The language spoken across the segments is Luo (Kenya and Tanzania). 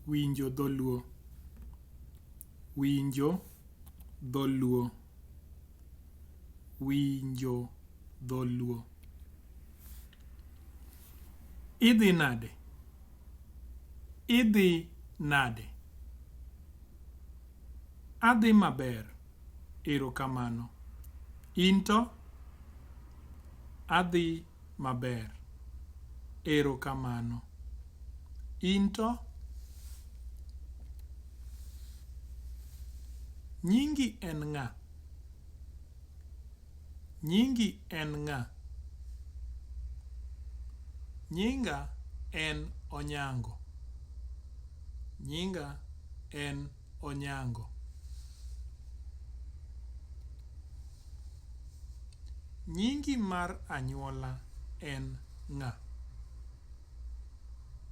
Winjo dholuo. Winjo dholuo. Winjo dholuo. Idhi nade? Idhi nade? Adhi maber, erokamano. Into? Adhi maber, erokamano. Into? Nyingi en ng'a? Nyingi en ng'a? Nyinga en Onyango. Nyinga en Onyango. Nyingi mar anyuola en ng'a?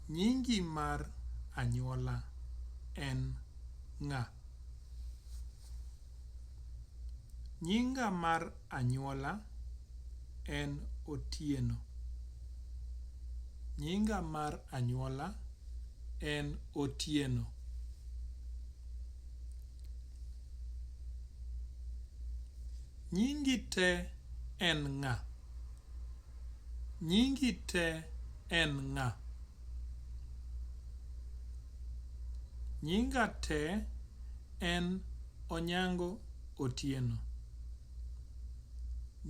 Nyingi mar anyuola en ng'a? Nyinga mar anyuola en Otieno. Nyinga mar anyuola en Otieno. Nyingi te en ng'a? Nyingi te en ng'a? Nyinga te en Onyango Otieno.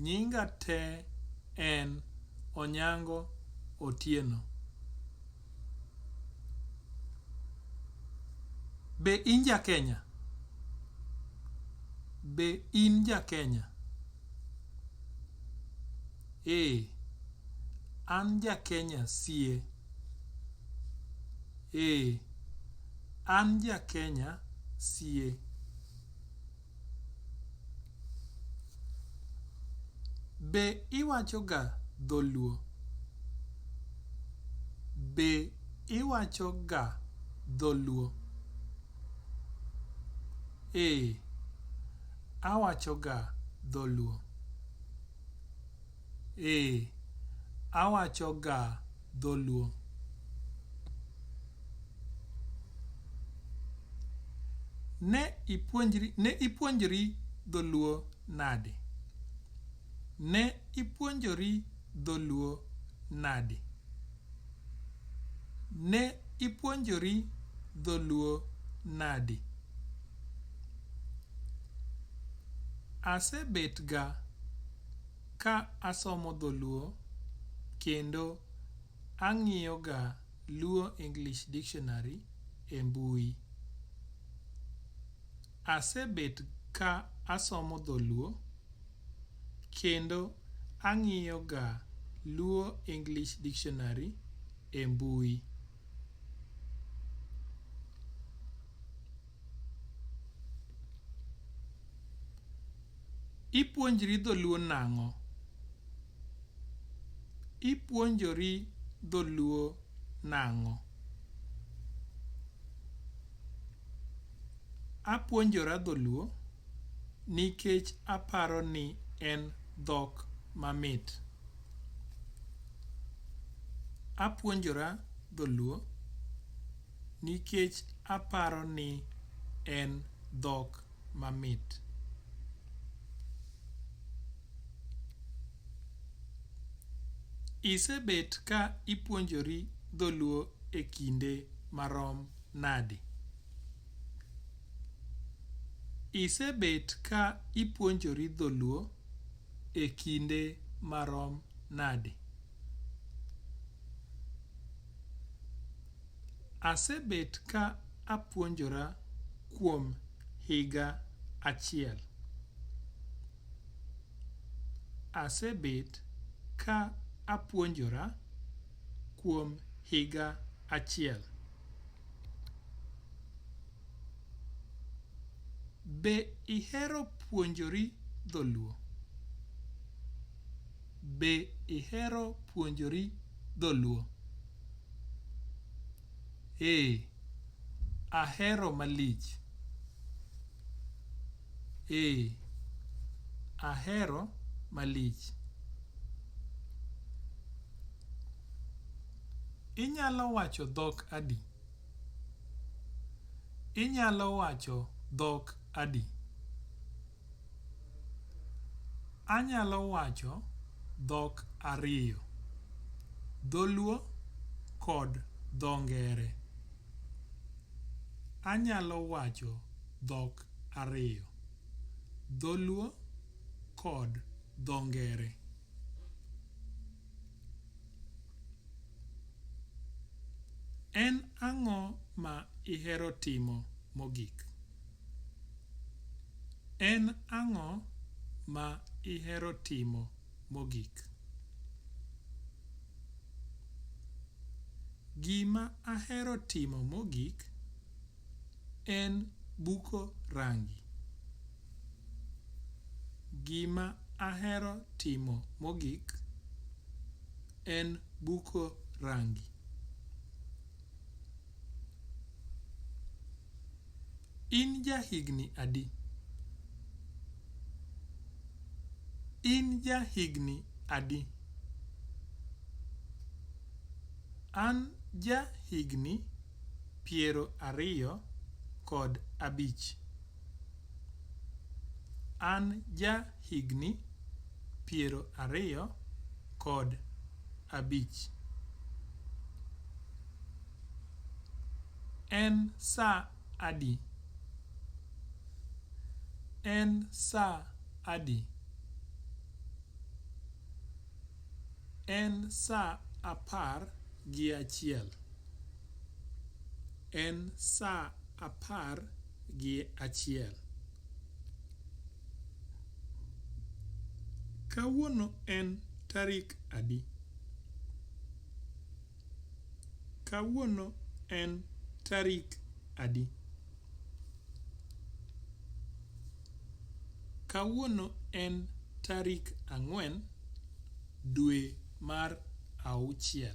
Nyinga te en Onyango Otieno. Be in ja-Kenya? Be in ja-Kenya? Ee, an ja-Kenya sie. Ee, an ja-Kenya sie. Be iwachoga dholuo? Be iwachoga dholuo? Ee, awachoga dholuo. Ee, awachoga dholuo. Ne ipuonjri dholuo nade? Ne ipuonjori dholuo nade? Ne ipuonjori dholuo nade? Asebetga ka asomo dholuo kendo ang'iyoga Luo English Dictionary e mbui. Asebet ka asomo dholuo kendo ang'iyoga Luo English Dictionary e mbui. Ipuonjri dholuo nang'o? Ipuonjori dholuo nang'o? Apuonjora dholuo nikech aparo ni en dhok mamit. Apuonjora dholuo nikech aparo ni en dhok mamit. Isebet ka ipuonjori dholuo e kinde marom nade? Isebet ka ipuonjori dholuo e kinde marom nade? Asebet ka apuonjora kuom higa achiel. Asebet ka apuonjora kuom higa achiel. Be ihero puonjori dholuo? Be ihero puonjori dholuo? Ee, ahero malich. Ee, ahero malich. Inyalo wacho dhok adi? Inyalo wacho dhok adi? Anyalo wacho dhok ariyo. Dholuo kod dho ngere. Anyalo wacho dhok ariyo. Dholuo kod dho ngere. En ang'o ma ihero timo mogik? En ang'o ma ihero timo mogik? Gima ahero timo mogik en buko rangi. Gima ahero timo mogik en buko rangi. In ja higni adi? In ja higni adi? An ja higni 25. An ja higni 25. En sa adi? En sa adi? En sa 11. En sa 11. Kawuono en tarik adi? Kawuono en tarik adi? Kawuono en tarik 4 dwe mar 6.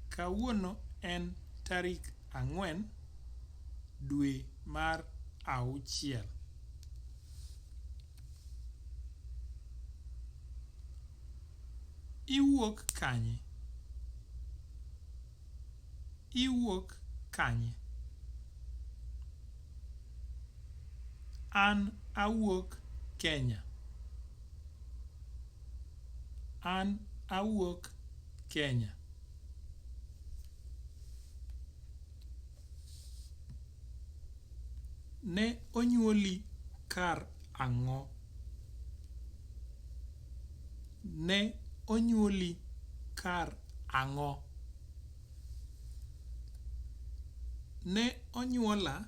Kawuono en tarik 4 dwe mar 6. Iwuok kanye? Iwuok kanye? An awuok Kenya. An awuok Kenya. Ne onyuoli kar ang'o? Ne onyuoli kar ang'o? Ne onyuola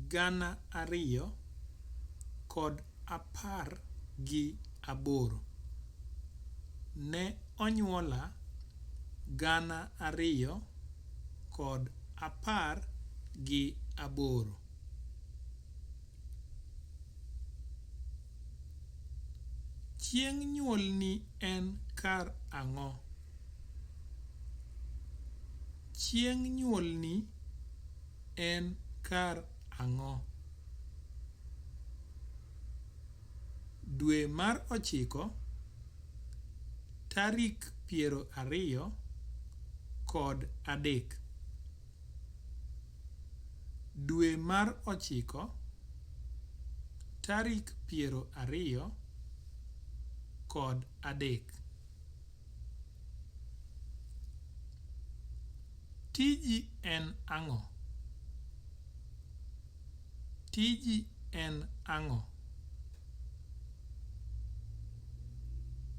2018. Ne onyuola 2018. Chieng' nyuolni en kar ang'o? Chieng' nyuolni en kar ang'o? Dwe mar 9 tarik 23. Dwe mar 9 tarik 23. Tiji en ang'o? Tiji en ang'o?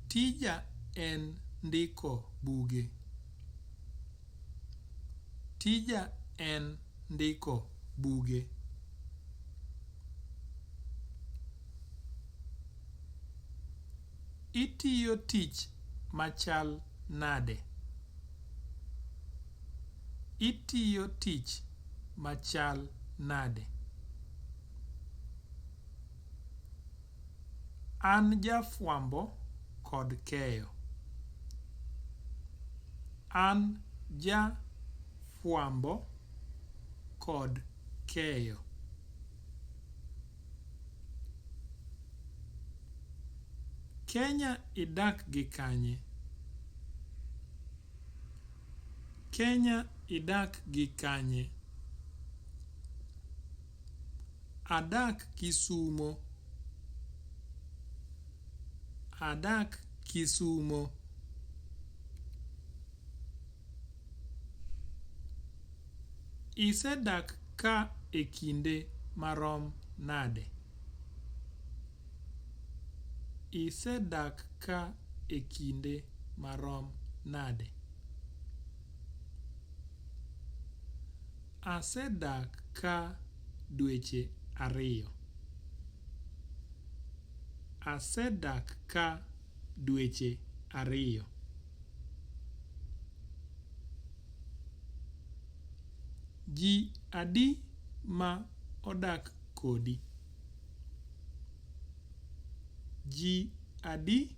Tija en ndiko buge. Tija en ndiko buge. Itiyo tich machal nade? Itiyo tich machal nade? An jafwambo kod keyo. An jafwambo kod keyo. Kenya idak gi kanye? Kenya Idak gi kanye? Adak Kisumo. Adak Kisumo. Isedak ka e kinde marom nade? Isedak ka e kinde marom nade? Asedak ka dweche 2. Asedak ka dweche 2. Ji adi ma odak kodi? Ji adi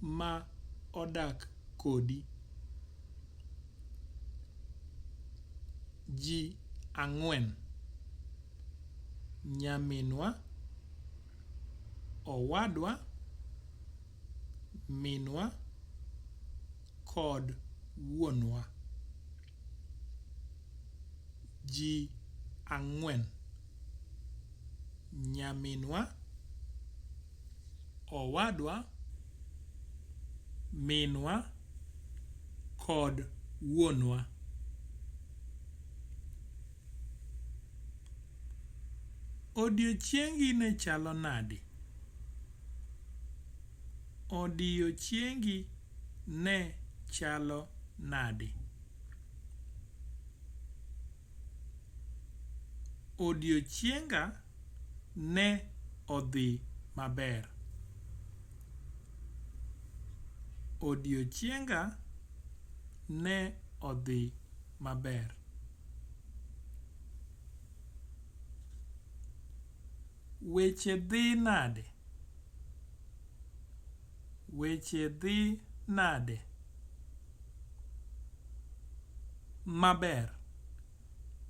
ma odak kodi? Ji 4. Nyaminwa, owadwa, minwa kod wuonwa. Ji 4. Nyaminwa, owadwa, minwa kod wuonwa. Odiochiengi ne chalo nade? Odiochiengi ne chalo nade? Odiochienga ne odhi maber. Odiochienga ne odhi maber. Weche dhi nade? Weche dhi nade? Maber.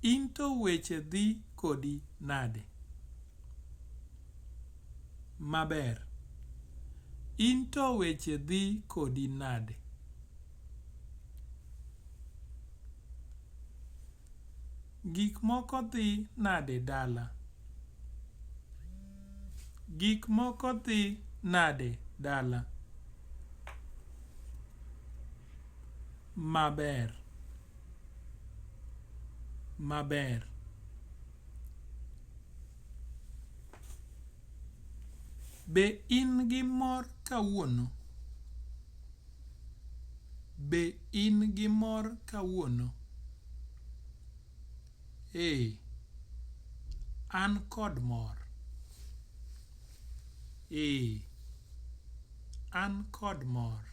Into weche dhi kodi nade? Maber. Into weche dhi kodi nade? Gik moko dhi nade dala? Gik moko dhi nade dala? Maber. Maber. Be in gi mor kawuono? Be in gi mor kawuono? An kod mor. An kod mor.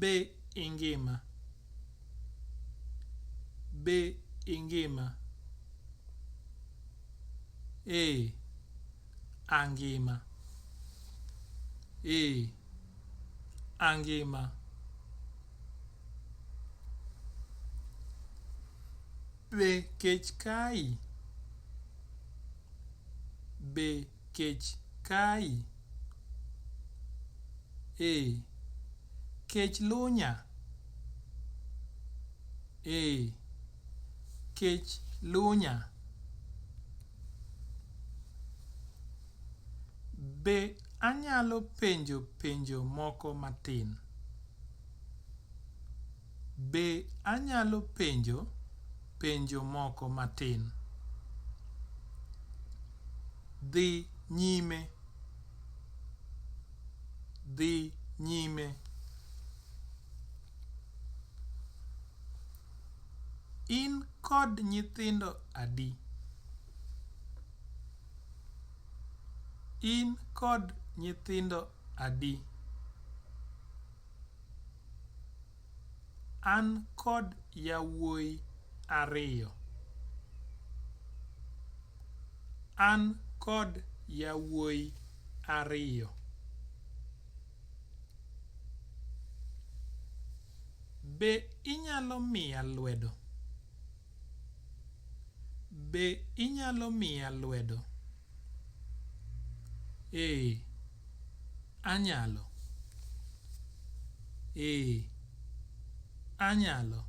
Be ingima? Be ingima? Angima. Angima. Be kech kai? Be kech kai? Kech lunya? Kech lunya? Be anyalo penjo penjo moko matin? Be anyalo penjo penjo moko matin? Dhi nyime. Dhi nyime. In kod nyithindo adi? In kod nyithindo adi? An kod yawuoyi 2. An kod yawuoyi 2. Be inyalo miya lwedo? Be inyalo miya lwedo? Anyalo. anyalo.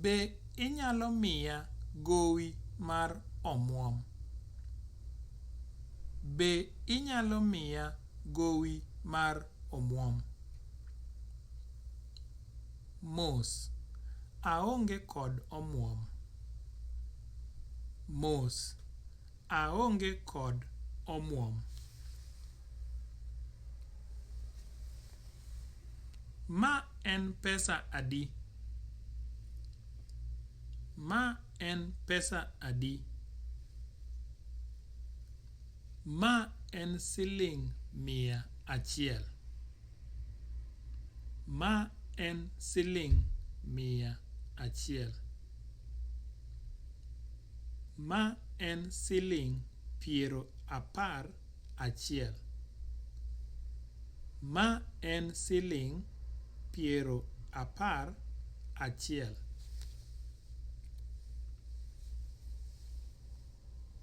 Be inyalo miya gowi mar omuom? Be inyalo miya gowi mar omuom? Mos, aonge kod omuom. Mos, aonge kod omuom. Ma en pesa adi? Ma en pesa adi? Ma en siling 100. Ma en siling 100. Ma en siling 11. Ma en siling 11.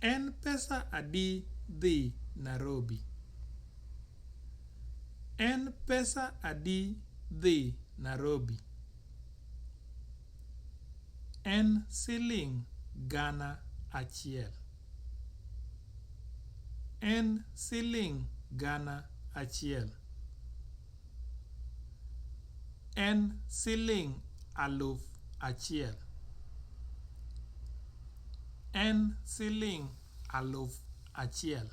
En pesa adi dhi Nairobi? En pesa adi dhi Nairobi? En siling 1,000. En siling 1,000. En siling 1,000. En siling 1,000.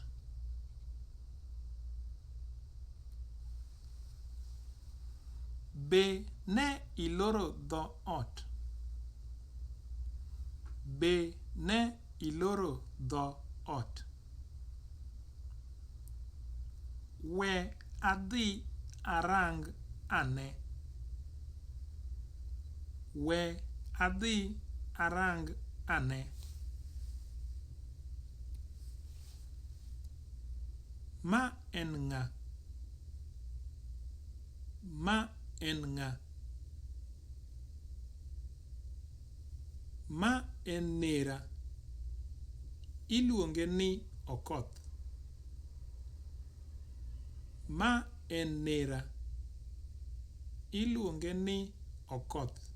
Be ne iloro dhoot? Be ne iloro dhoot? We adhi arang ane. We adhi arang ane. Ma en ng'a? Ma en ng'a? Ma en nera. Iluonge ni Okoth. Ma en nera. Iluonge ni Okoth.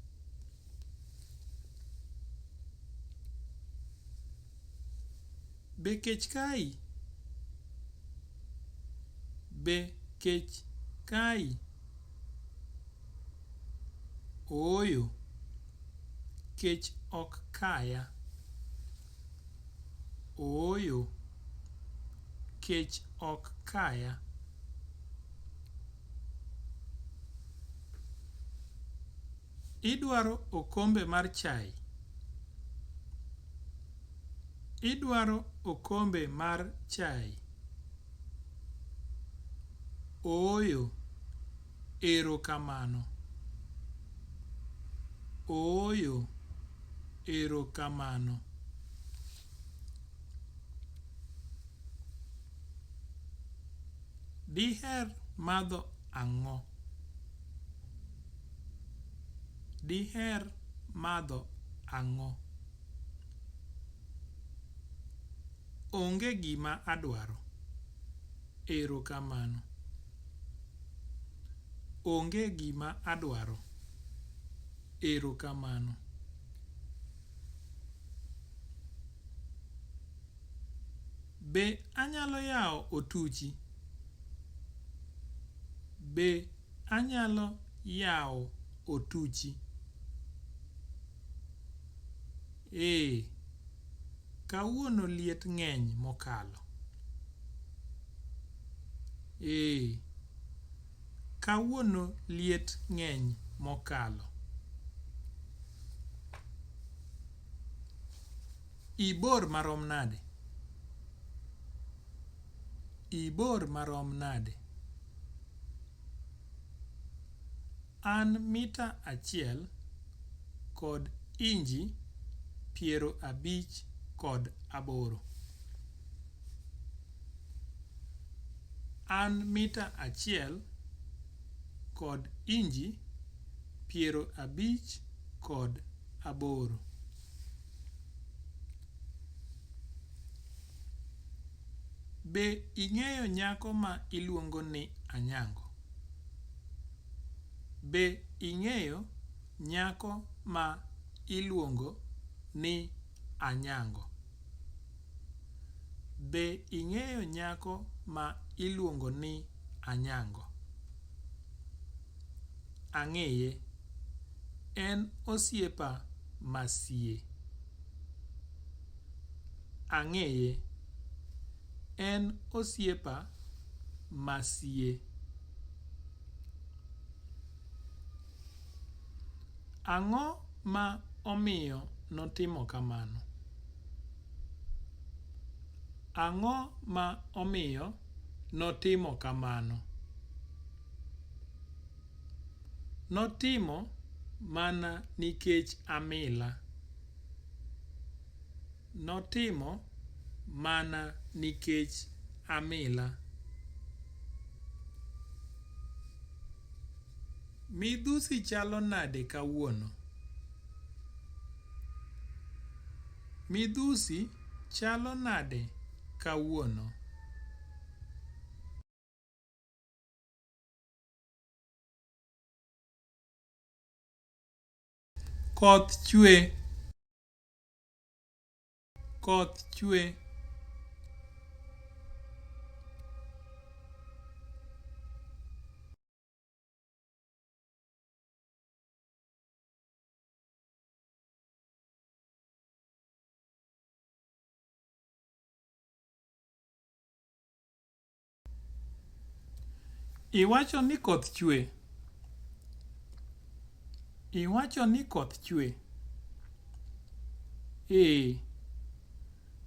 Be kech kayi? Be kech kayi? Ooyo, kech ok kaya. Ooyo, kech ok kaya. Idwaro okombe mar chai? Idwaro okombe mar chai? Ooyo, erokamano. Ooyo, erokamano. Diher madho ang'o? Diher madho ang'o? Onge gima adwaro. Erokamano. Onge gima adwaro. Erokamano. Be anyalo yawo otuchi? Be anyalo yawo otuchi? Kawuono liet ng'eny mokalo. Kawuono liet ng'eny mokalo. Ibor marom nade? Ibor marom nade? An mita 1 kod inji 58. An mita 1 kod inji 58. Be ing'eyo nyako ma iluongo ni Anyango? Be ing'eyo nyako ma iluongo ni Anyango? Be ing'eyo nyako ma iluongo ni Anyango? Ang'eye. En osiepa masie. Ang'eye. En osiepa masie. Ang'o ma omiyo notimo kamano? Ang'o ma omiyo notimo kamano? Notimo mana nikech amila. Notimo mana nikech amila. Midhusi chalo nade kawuono? Midhusi chalo nade kawuono? Koth chwe. Koth chwe. Iwacho ni koth chwe. Iwacho ni koth chwe.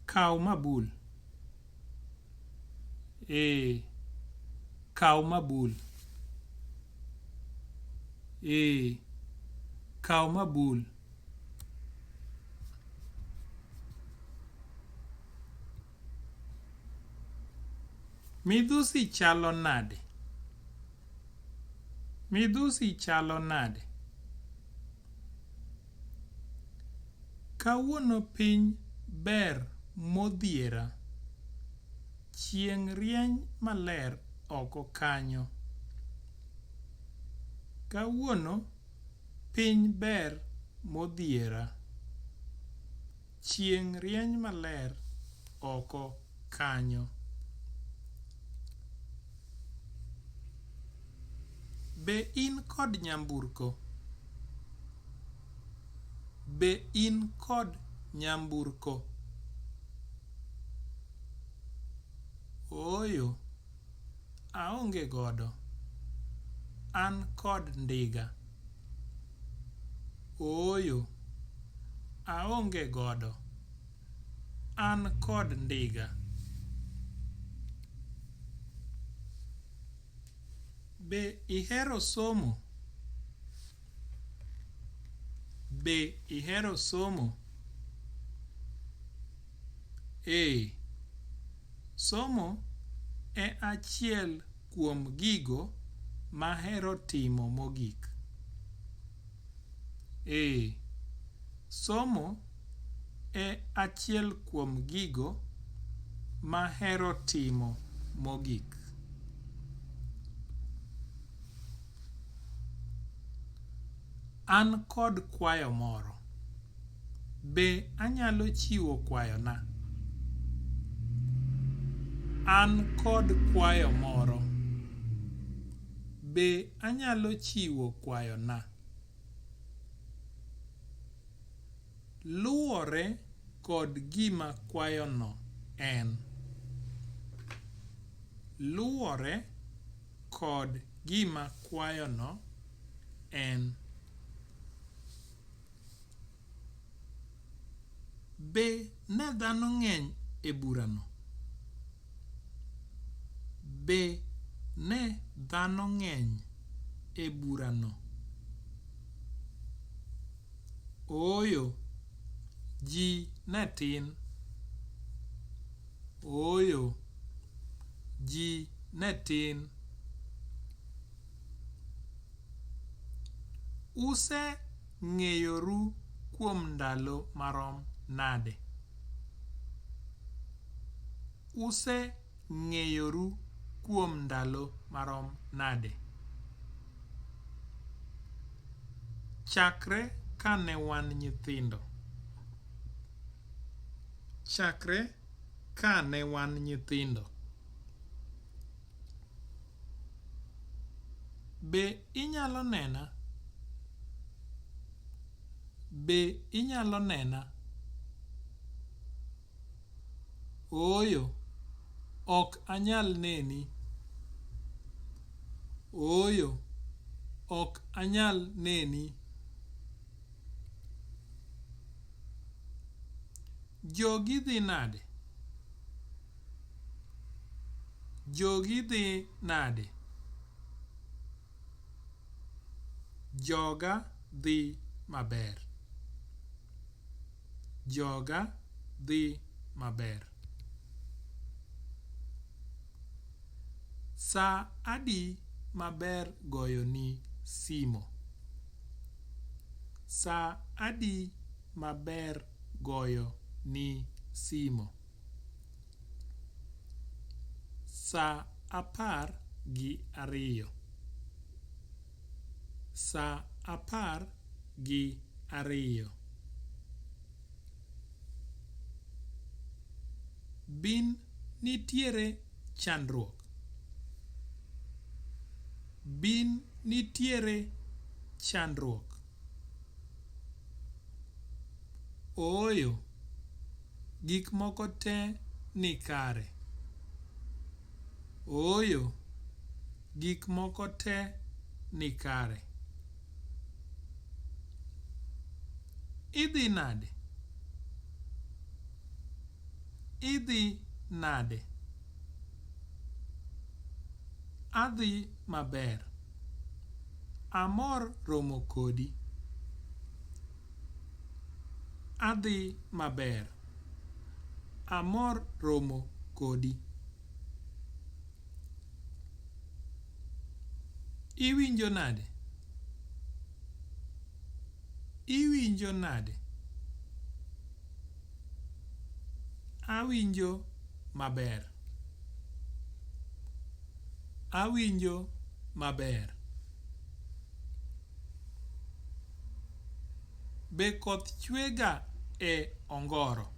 Kaw mabul. Kaw mabul. Kaw mabul. Midhusi chalo nade? Midhusi chalo nade? Kawuono piny ber modhiera. Chieng' rieny maler oko kanyo. Kawuono piny ber modhiera. Chieng' rieny maler oko kanyo. Be in kod nyamburko? Be in kod nyamburko? Ooyo, aonge godo. An kod ndiga. Ooyo, aonge godo. An kod ndiga. Be ihero somo? Be ihero somo? Somo e achiel kuom gigo mahero timo mogik. Somo e achiel kuom gigo mahero timo mogik. An kod kwayo moro. Be anyalo chiwo kwayona? An kod kwayo moro. Be anyalo chiwo kwayona? Luwore kod gima kwayono en. Luwore kod gima kwayono en. Be ne dhano ng'eny e burano? Be ne dhano ng'eny e burano? Ooyo, ji ne tin. Ooyo, ji ne tin. Use ng'eyoru kuom ndalo marom nade? Use ng'eyoru kuom ndalo marom nade? chakre kane wan nyithindo. Chakre kane wan nyithindo. Be inyalo nena? Be inyalo nena? Ooyo, ok anyal neni. Ooyo, ok anyal neni. Jogi dhi nade? Jogi dhi nade? Joga dhi maber. Joga dhi maber. Sa adi maber goyoni simo? Sa adi maber goyoni simo? Sa 12. Sa 12. Bin nitiere chandruok? Bin nitiere chandruok? Ooyo, gik moko te ni kare. Ooyo, gik moko te ni kare. Idhi nade? Idhi nade? Adhi maber. Amor romo kodi. Adhi maber. Amor romo kodi. Iwinjo nade? Iwinjo nade? Awinjo maber. Awinjo maber. Be koth chwega e ongoro?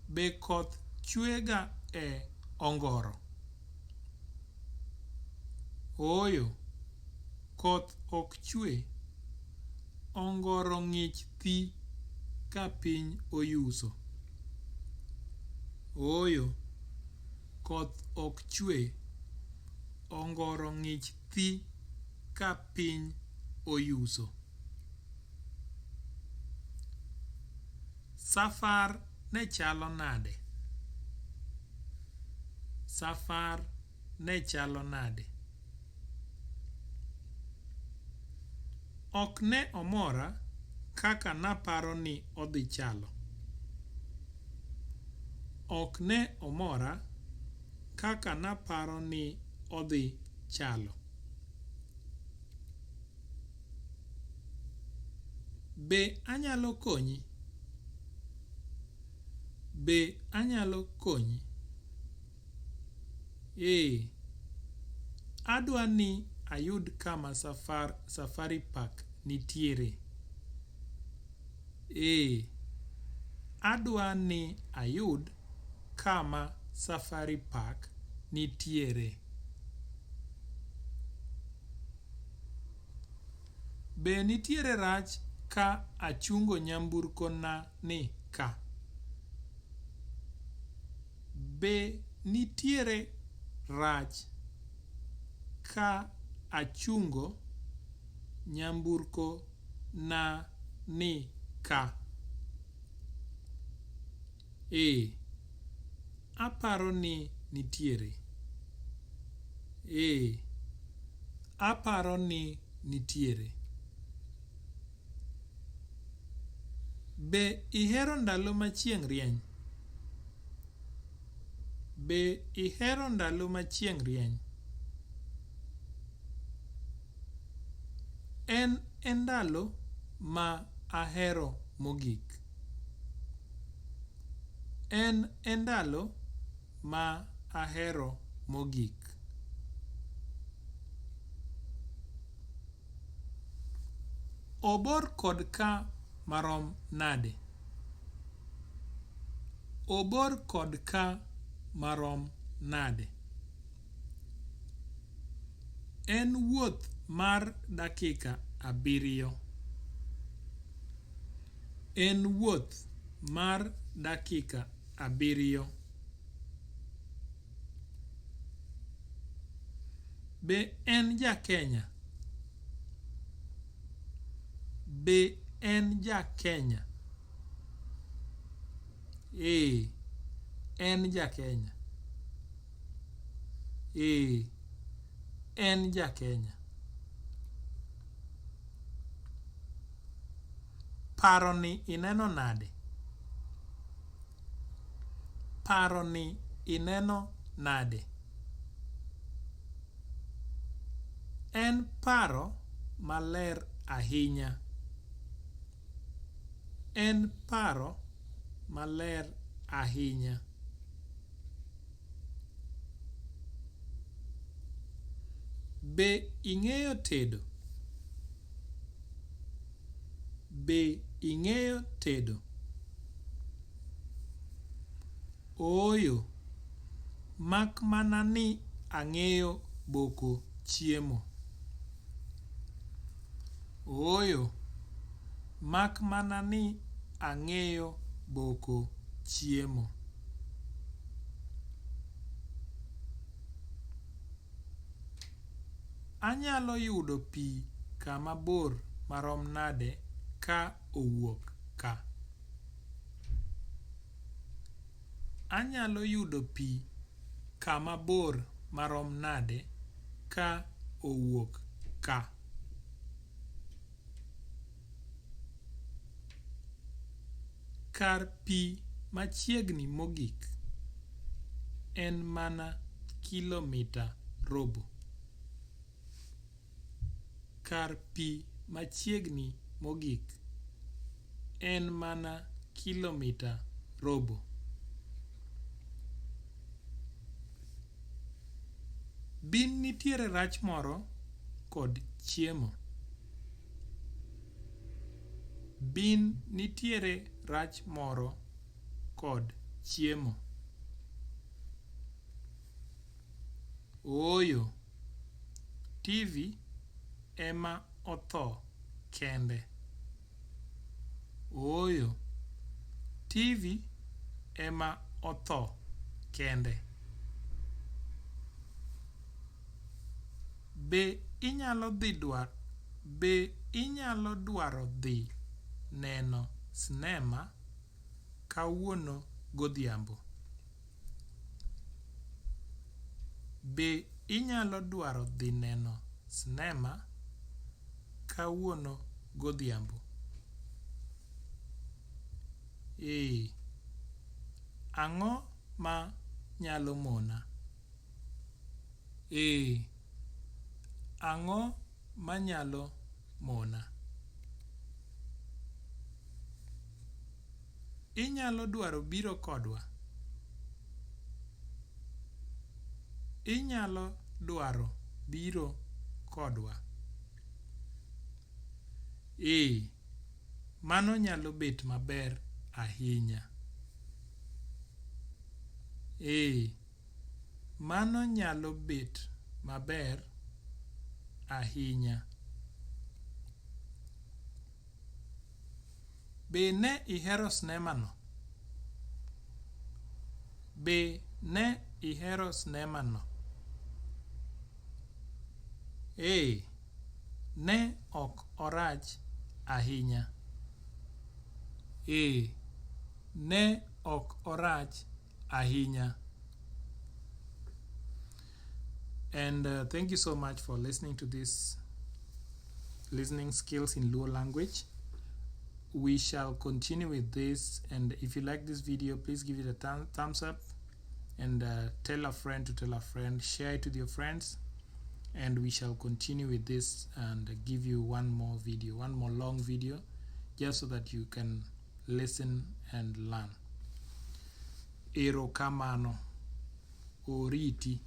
Be koth chwega e ongoro? Ooyo, koth ok chwe. Ongoro ng'ich thi ka piny oyuso. Ooyo, koth ok chwe. Ongoro ng'ich thi ka piny oyuso. Safar ne chalo nade? Safar ne chalo nade? Ok ne omora kaka naparo ni odhi chalo. Ok ne omora kaka naparo ni odhi chalo. Be anyalo konyi? Be anyalo konyi? Adwa ni ayud kama safari park nitiere. Adwa ni ayud kama safari park nitiere. Be nitiere rach ka achungo nyamburko na ni ka? Be nitiere rach ka achungo nyamburko na ni ka? Aparo ni nitiere. Aparo ni nitiere. Be ihero ndalo ma chieng' rieny? Be ihero ndalo ma chieng' rieny? En ndalo ma ahero mogik. En ndalo ma ahero mogik. Obor kod ka marom nade? Obor kod ka marom nade? En wuoth mar dakika 7. En wuoth mar dakika 7. Be en ja-Kenya? Be en ja-Kenya? En ja-Kenya. En ja-Kenya. Paro ni ineno nade? Paro ni ineno nade? En paro maler ahinya. En paro maler ahinya. Be ing'eyo tedo? Be ing'eyo tedo? Ooyo, mak mana ni ang'eyo boko chiemo. Ooyo, mak mana ni ang'eyo boko chiemo. Anyalo yudo pi kama bor marom nade ka owuok ka? Anyalo yudo pi kama bor marom nade ka owuok ka? Kar pi machiegni mogik en mana kilomita robo. Kar pi machiegni mogik en mana kilomita robo. Bin nitiere rach moro kod chiemo? Bin nitiere rach moro kod chiemo? Ooyo, TV ema otho kende. Ooyo, TV ema otho kende. Be inyalo dwaro dhi neno sinema kawuono godhiambo? Be inyalo dwaro dhi neno sinema kawuono godhiambo? Ang'o ma nyalo mona? Ang'o manyalo mona? Inyalo dwaro biro kodwa? Inyalo dwaro biro kodwa? Mano nyalo bet maber ahinya. Mano nyalo bet maber ahinya. Be ne ihero sinema no? Be ne ihero sinema no? Ne ok orach ahinya. Ne ok orach ahinya. And thank you so much for listening to this listening skills in Luo language. We shall continue with this, and if you like this video, please give it a thumbs up, and tell a friend to tell a friend, share it with your friends, and we shall continue with this and give you one more long video, just so that you can listen and learn. Erokamano. Oriti.